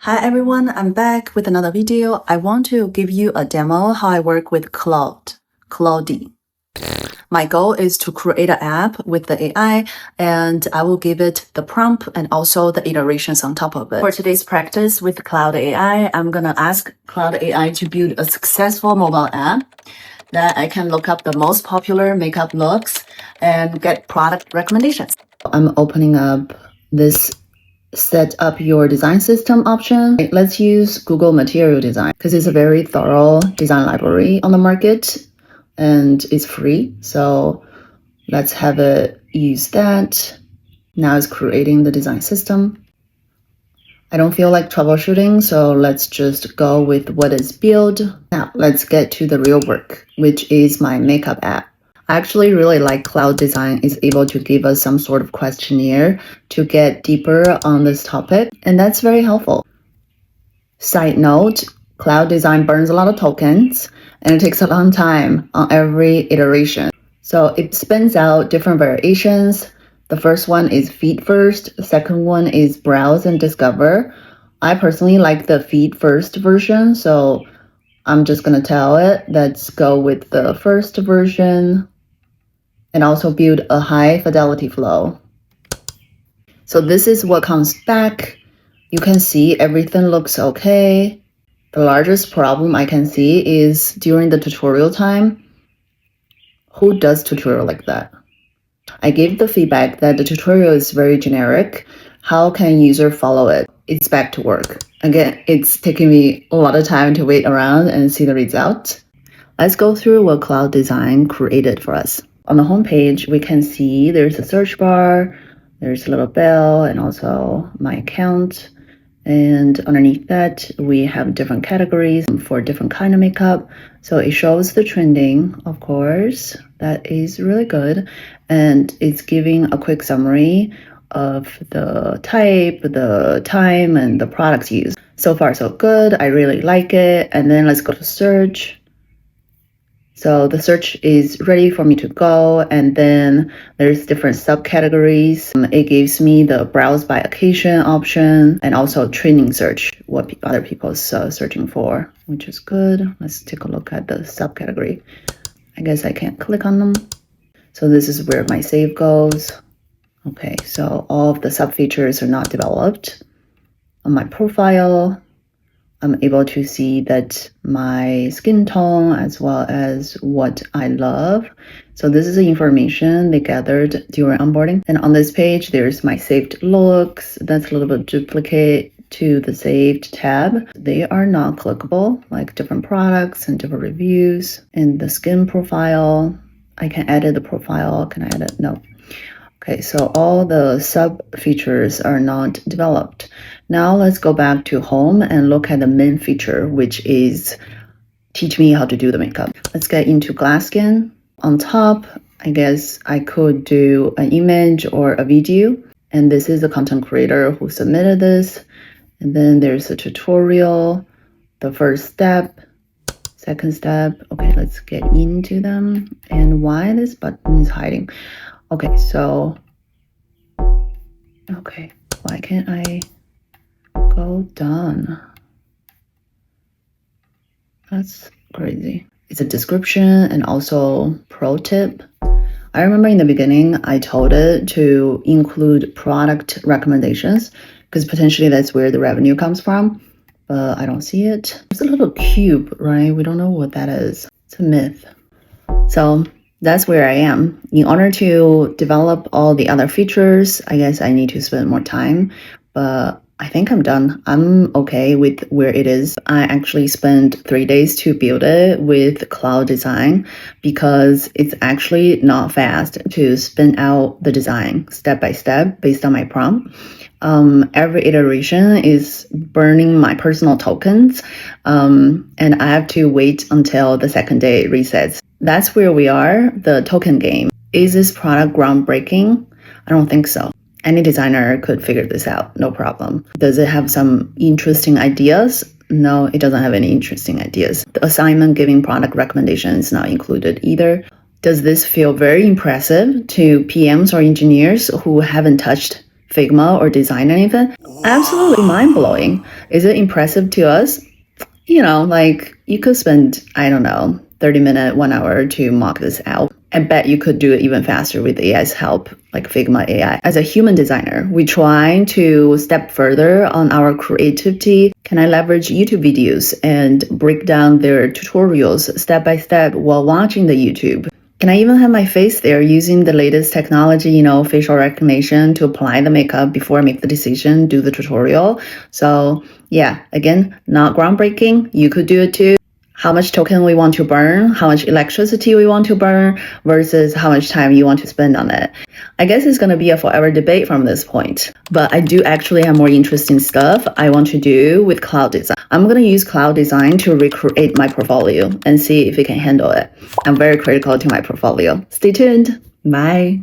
Hi everyone, I'm back with another video. I want to give you a demo how I work with Claude. My goal is to create an app with the AI, and I will give it the prompt and also the iterations on top of it. For today's practice with Claude AI, I'm gonna ask Claude AI to build a successful mobile app that I can look up the most popular makeup looks and get product recommendations. I'm opening up this set up your design system option. Let's use Google Material Design because it's a very thorough design library on the market and it's free. So let's have it use that. Now it's creating the design system. I don't feel like troubleshooting, so let's just go with what is built. Now let's get to the real work, which is my makeup app. I actually really like Claude Design is able to give us some sort of questionnaire to get deeper on this topic, and that's very helpful. Side note, Claude Design burns a lot of tokens, and it takes a long time on every iteration. So it spins out different variations. The first one is feed first, the second one is browse and discover. I personally like the feed first version, so I'm just gonna tell it, let's go with the first version and also build a high fidelity flow. So this is what comes back. You can see everything looks okay. The largest problem I can see is during the tutorial time. Who does tutorial like that? I gave the feedback that the tutorial is very generic. How can user follow it? It's back to work. Again, it's taking me a lot of time to wait around and see the result. Let's go through what Claude Design created for us. On the home page, we can see there's a search bar, there's a little bell, and also my account. And underneath that, we have different categories for different kind of makeup. So it shows the trending, of course. That is really good. And it's giving a quick summary of the type, the time, and the products used. So far, so good. I really like it. And then let's go to search. So the search is ready for me to go, and then there's different subcategories. It gives me the browse by occasion option and also trending search, what other people are searching for, which is good. Let's take a look at the subcategory. I guess I can't click on them. So this is where my save goes. Okay, so all of the sub features are not developed. On my profile, I'm able to see that my skin tone as well as what I love. So this is the information they gathered during onboarding. And on this page, there's my saved looks. That's a little bit duplicate to the saved tab. They are not clickable, like different products and different reviews. In the skin profile, I can edit the profile. Can I edit? No. Okay, so all the sub features are not developed. Now let's go back to home and look at the main feature, which is teach me how to do the makeup. Let's get into glass skin. On top, I guess I could do an image or a video. And this is the content creator who submitted this. And then there's a tutorial, the first step, second step. Okay, let's get into them. And why this button is hiding. Okay, so, why can't I go done? That's crazy. It's a description and also pro tip. I remember in the beginning, I told it to include product recommendations because potentially that's where the revenue comes from, but I don't see it. It's a little cube, right? We don't know what that is. It's a myth. So that's where I am. In order to develop all the other features, I guess I need to spend more time, but I think I'm done. I'm okay with where it is. I actually spent 3 days to build it with Claude Design because it's actually not fast to spin out the design step by step based on my prompt. Every iteration is burning my personal tokens, and I have to wait until the second day it resets. That's where we are, the token game. Is this product groundbreaking? I don't think so. Any designer could figure this out, no problem. Does it have some interesting ideas? No, it doesn't have any interesting ideas. The assignment giving product recommendation is not included either. Does this feel very impressive to PMs or engineers who haven't touched Figma or design anything. Absolutely mind-blowing. Is it impressive to us? Like you could spend, I don't know, 30 minutes, 1 hour to mock this out. I bet you could do it even faster with AI's help, like Figma AI. As a human designer, we try to step further on our creativity. Can I leverage YouTube videos and break down their tutorials step by step while watching the YouTube? Can I even have my face there using the latest technology, facial recognition to apply the makeup before I make the decision, do the tutorial? So yeah, again, not groundbreaking. You could do it too. How much token we want to burn, how much electricity we want to burn versus how much time you want to spend on it. I guess it's going to be a forever debate from this point. But I do actually have more interesting stuff I want to do with Claude Design. I'm going to use Claude Design to recreate my portfolio and see if it can handle it. I'm very critical to my portfolio. Stay tuned. Bye.